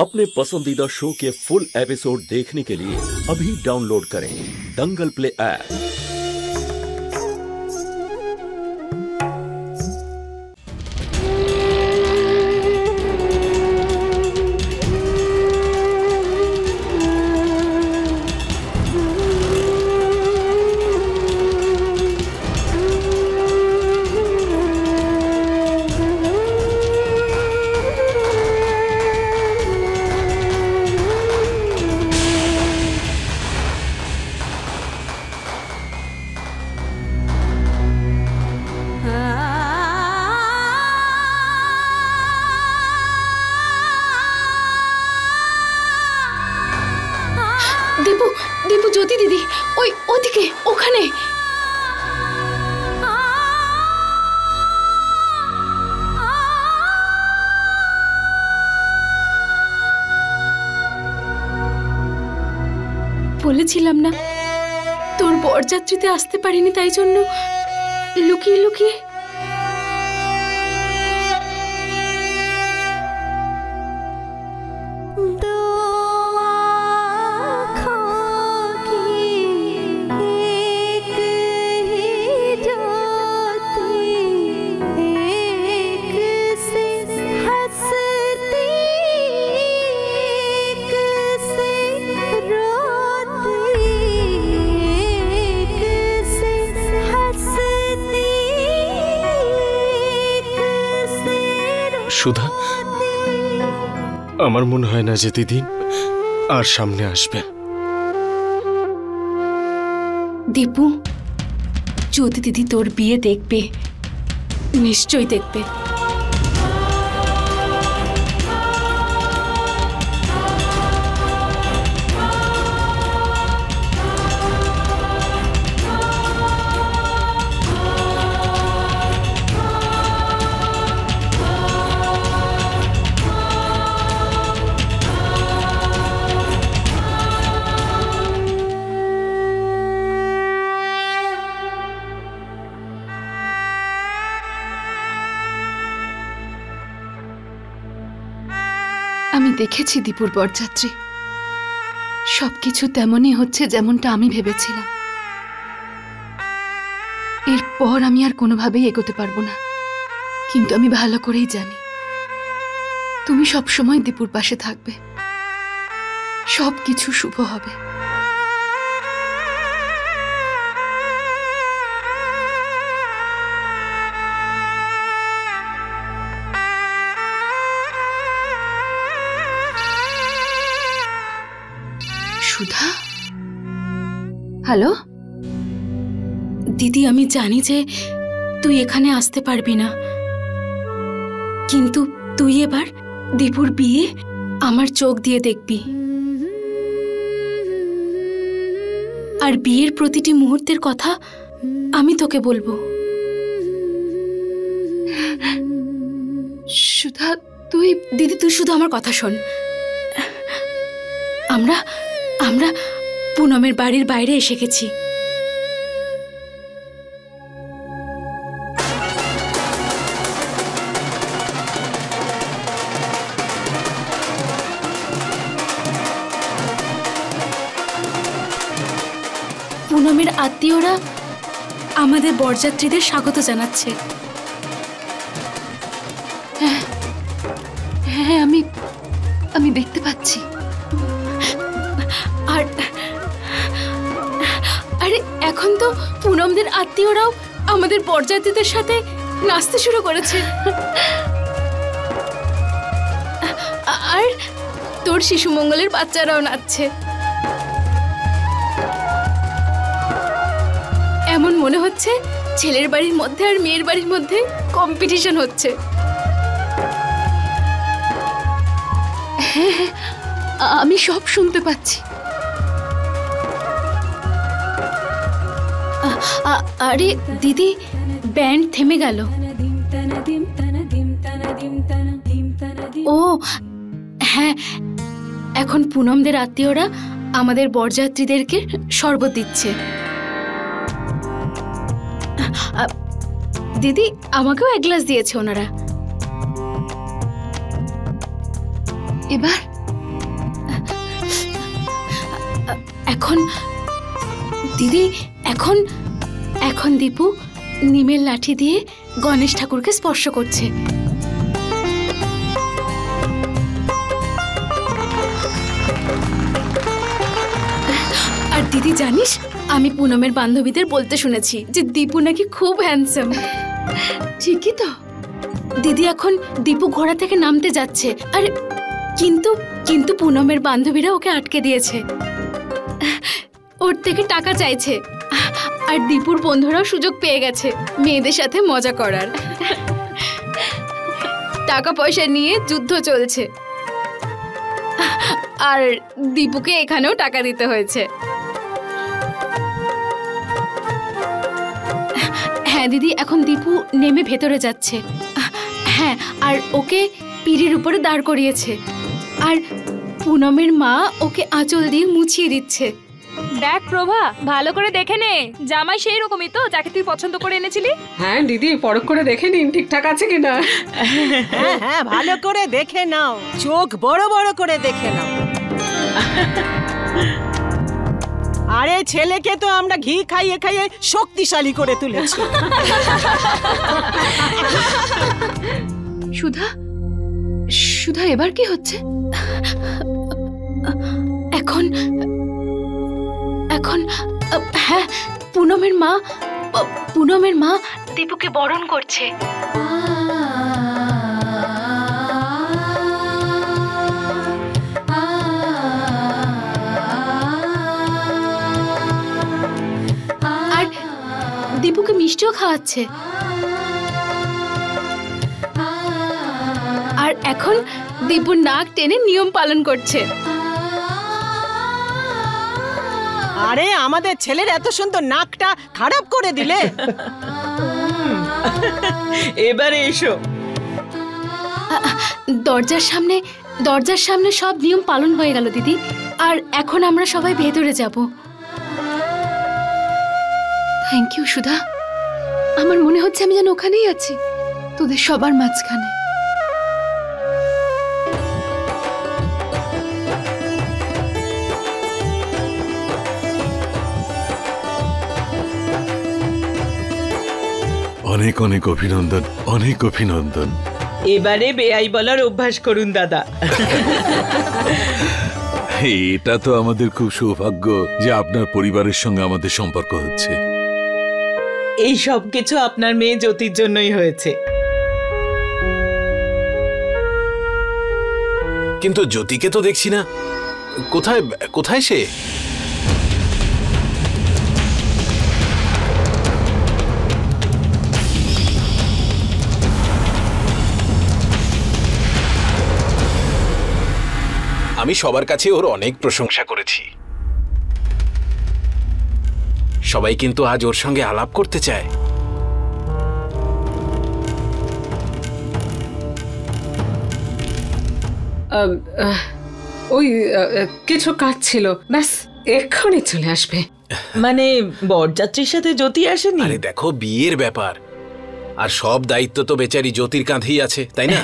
अपने पसंदीदा शो के फुल एपिसोड देखने के लिए अभी डाउनलोड करें दंगल प्ले ऐप। दीपू ज्योति दीदी ওই ওদিকে ওখানে বলেছিলাম না তোর বরযাত্রীতে আসতে পারিনি তাই জন্য লুকিয়ে লুকিয়ে সুধা, আমার মনে হয় না যে দিদি আর সামনে আসবে। দীপু, জ্যোতি দিদি তোর বিয়ে দেখবে, নিশ্চয়ই দেখবে। আমি দেখেছি দীপুর বরযাত্রী, সবকিছু তেমনই হচ্ছে যেমনটা আমি ভেবেছিলাম। এরপর আমি আর কোনোভাবেই এগোতে পারবো না, কিন্তু আমি ভালো করেই জানি তুমি সবসময় দীপুর পাশে থাকবে, সবকিছু শুভ হবে। সুধা, হ্যালো দিদি, আমি জানি যে তুই এখানে আসতে পারবি না, কিন্তু তুই এবার দীপুর বিয়ে আমার চোখ দিয়ে দেখবি, আর বিয়ের প্রতিটি মুহূর্তের কথা আমি তোকে বলবো। সুধা দিদি, তুই শুধু আমার কথা শোন। আমরা পুনমের বাড়ির বাইরে এসে গেছি। পুনমের আত্মীয়রা আমাদের বরযাত্রীদের স্বাগত জানাচ্ছে। হ্যাঁ হ্যাঁ, আমি দেখতে পাচ্ছি। আরে এখন তো পুনমদের আত্মীয়রাও আমাদের বরযাত্রীদের সাথে নাচতে শুরু করেছে, আর তোর শিশু মঙ্গলের বাচ্চারাও নাচছে। এমন মনে হচ্ছে ছেলের বাড়ির মধ্যে আর মেয়ের বাড়ির মধ্যে কম্পিটিশন হচ্ছে। হ্যাঁ, আমি সব শুনতে পাচ্ছি। আরে দিদি, ব্যান্ড থেমে গেল। ও হ্যাঁ, এখন পুনমদের আত্মীয়রা আমাদের বরযাত্রীদেরকে শরবত দিচ্ছে। দিদি, আমাকেও এক গ্লাস দিয়েছে ওনারা। এবার এখন দিদি, এখন এখন দীপু নিমের লাঠি দিয়ে গণেশ ঠাকুরকে স্পর্শ করছে। আর দিদি জানিস, আমি পুনমের বান্ধবীদের বলতে শুনেছি যে দীপু নাকি খুব হ্যান্ডসাম। ঠিকই তো। দিদি, এখন দীপু ঘোড়া থেকে নামতে যাচ্ছে, আর কিন্তু কিন্তু পুনমের বান্ধবীরা ওকে আটকে দিয়েছে, ওর থেকে টাকা চাইছে। আর দীপুর বন্ধুরাও সুযোগ পেয়ে গেছে মেয়েদের সাথে মজা করার। টাকা পয়সা নিয়ে যুদ্ধ চলছে, আর দীপুকে এখানেও টাকা দিতে হয়েছে। হ্যাঁ দিদি, এখন দীপু নেমে ভেতরে যাচ্ছে। হ্যাঁ, আর ওকে পিঁড়ির উপরে দাঁড় করিয়েছে, আর পুনমের মা ওকে আঁচল দিয়ে মুছিয়ে দিচ্ছে। দেখ প্রভা, ভালো করে দেখে নে, জামাই সেই রকমই তো যাকে তুই পছন্দ করে এনেছিলি। হ্যাঁ দিদি, পরখ করে দেখে নিন ঠিকঠাক আছে কিনা। হ্যাঁ হ্যাঁ, ভালো করে দেখে নাও, চোখ বড় বড় করে দেখে নাও। আরে ছেলেকে তো আমরা ঘি খাইয়ে খাইয়ে শক্তিশালী করে তুলেছি। সুধা, সুধা এবার কি হচ্ছে? এখন এখন হ্যাঁ, পুনমের মা দীপুকে বরণ করছে। আর দীপুকে মিষ্টিও খাওয়াচ্ছে। আর এখন দীপুর নাক টেনে নিয়ম পালন করছে। আরে আমাদের ছেলের এত সুন্দর নাকটা খারাপ করে দিলে। এবারে এসো। দরজার সামনে সব নিয়ম পালন হয়ে গেল দিদি, আর এখন আমরা সবাই ভেতরে যাব। থ্যাংক ইউ সুধা, আমার মনে হচ্ছে আমি যেন ওখানেই আছি, তোদের সবার মাঝখানে। অনেক অনেক অভিনন্দন, অনেক অভিনন্দন। এবারে বেআই বলার অভ্যাস করুন দাদা। এটা তো আমাদের খুব সৌভাগ্য যে আপনার পরিবারের সঙ্গে আমাদের সম্পর্ক হচ্ছে। এই সব কিছু আপনার মেয়ে জ্যোতির জন্যই হয়েছে। কিন্তু জ্যোতিকে তো দেখছি না, কোথায় কোথায় সে? আমি সবার কাছে ওর অনেক প্রশংসা করেছি, সবাই কিন্তু আজ ওর সঙ্গে আলাপ করতে চায়। ওই কিছু কাজ ছিল, ব্যাস এক্ষুনি চলে আসবে। মানে বরযাত্রীর সাথে জ্যোতি আসেনি? আরে দেখো, বিয়ের ব্যাপার, আর সব দায়িত্ব তো বেচারি জ্যোতির কাঁধেই আছে, তাই না?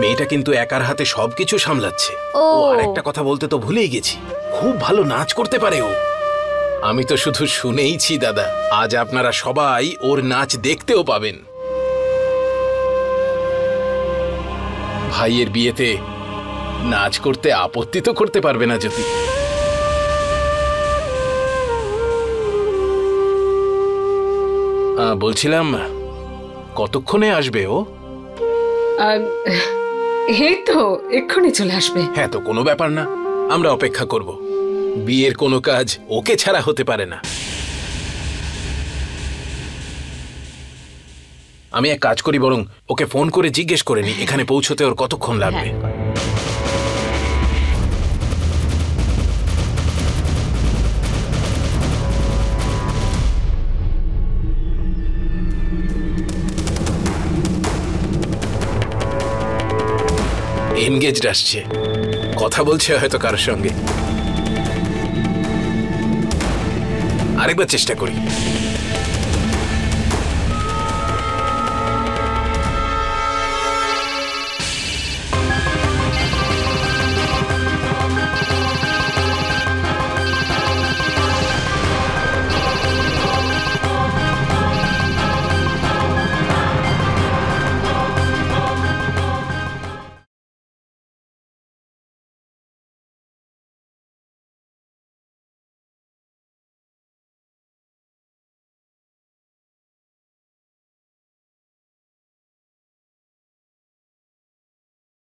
মেয়েটা কিন্তু একার হাতে সবকিছু সামলাচ্ছে। ও আর একটা কথা বলতে তো ভুলেই গেছি, খুব ভালো নাচ করতে পারে ও। আমি তো শুধু শুনেইছি দাদা, আজ আপনারা সবাই ওর নাচ দেখতেও পাবেন। ভাইয়ের বিয়েতে নাচ করতে আপত্তি তো করতে পারবে না জ্যোতি। বলছিলাম, কতক্ষণে আসবে ও? এই তো এক্ষুনি চলে আসবে। হ্যাঁ, তো কোনো ব্যাপার না, আমরা অপেক্ষা করব। বিয়ের কোনো কাজ ওকে ছাড়া হতে পারে না। আমি এক কাজ করি, বরং ওকে ফোন করে জিজ্ঞেস করে নি এখানে পৌঁছতে ওর কতক্ষণ লাগবে। এনগেজড আসছে, কথা বলছে হয়তো কারোর সঙ্গে। আরেকবার চেষ্টা করি।